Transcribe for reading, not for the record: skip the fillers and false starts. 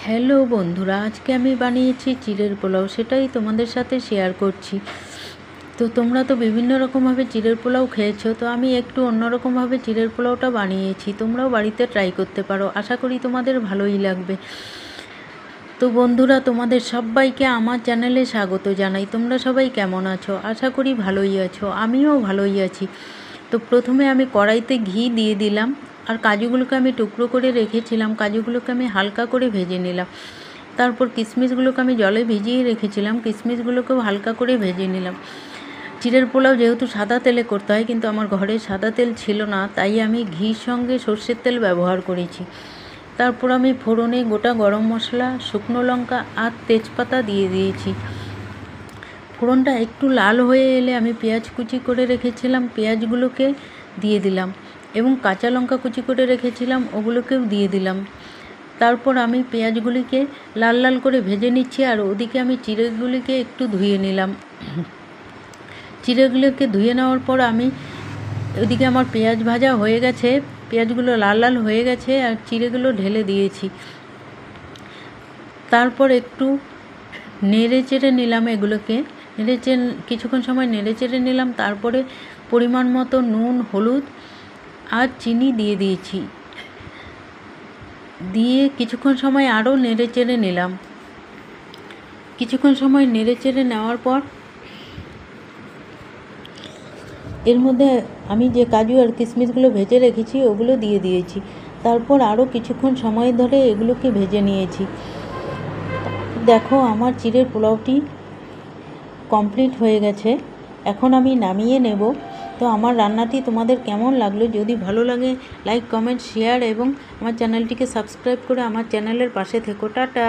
Hello বন্ধুরা, আজকে আমি বানিয়েছি চিড়ের পোলাও, সেটাই তোমাদের সাথে শেয়ার করছি। তো তোমরা তো বিভিন্ন রকমভাবে চিড়ের পোলাও খেয়েছো, তো আমি একটু অন্যরকমভাবে চিড়ের পোলাওটা বানিয়েছি। তোমরাও বাড়িতে ট্রাই করতে পারো, আশা করি তোমাদের ভালোই লাগবে। তো বন্ধুরা, তোমাদের সবাইকে আমার চ্যানেলে স্বাগত জানাই। তোমরা সবাই কেমন আছো? আশা করি ভালোই আছো, আমিও ভালোই আছি। তো প্রথমে আমি কড়াইতে ঘি দিয়ে দিলাম, আর কাজুগুলোকে আমি টুকরো করে রেখেছিলাম, কাজুগুলোকে আমি হালকা করে ভেজে নিলাম। তারপর কিশমিশগুলোকে আমি জলে ভিজিয়ে রেখেছিলাম, কিশমিশগুলোকেও হালকা করে ভেজে নিলাম। চিড়ের পোলাও যেহেতু সাদা তেলে করতে হয়, কিন্তু আমার ঘরে সাদা তেল ছিল না, তাই আমি ঘির সঙ্গে সর্ষের তেল ব্যবহার করেছি। তারপর আমি ফোড়নে গোটা গরম মশলা, শুকনো লঙ্কা আর তেজপাতা দিয়ে দিয়েছি। ফোড়নটা একটু লাল হয়ে এলে আমি পেঁয়াজ কুচি করে রেখেছিলাম, পেঁয়াজগুলোকে দিয়ে দিলাম এবং কাঁচা লঙ্কা কুচি করে রেখেছিলাম, ওগুলোকেও দিয়ে দিলাম। তারপর আমি পেঁয়াজগুলিকে লাল লাল করে ভেজে নিচ্ছি, আর ওদিকে আমি চিড়েগুলিকে একটু ধুয়ে নিলাম। চিড়েগুলোকে ধুয়ে নেওয়ার পর আমি ওদিকে আমার পেঁয়াজ ভাজা হয়ে গেছে, পেঁয়াজগুলো লাল লাল হয়ে গেছে, আর চিড়েগুলো ঢেলে দিয়েছি। তারপর একটু নেড়ে চেড়ে নিলাম, এগুলোকে কিছুক্ষণ সময় নেড়ে চেড়ে নিলাম। তারপরে পরিমাণ মতো নুন, হলুদ আর চিনি দিয়ে দিয়েছি, দিয়ে কিছুক্ষণ সময় আরও নেড়ে চেড়ে নিলাম। কিছুক্ষণ সময় নেড়ে চেড়ে নেওয়ার পর এর মধ্যে আমি যে কাজু আর কিশমিশগুলো ভেজে রেখেছি ওগুলো দিয়ে দিয়েছি। তারপর আরও কিছুক্ষণ সময় ধরে এগুলোকে ভেজে নিয়েছি। দেখো, আমার চিড়ের পোলাওটি কমপ্লিট হয়ে গেছে, এখন আমি নামিয়ে নেব। তো আমার রান্নাটি তোমাদের কেমন লাগলো? যদি ভালো লাগে লাইক, কমেন্ট, শেয়ার এবং আমার চ্যানেলটিকে সাবস্ক্রাইব করে আমার চ্যানেলের পাশে থেকো। টাটা।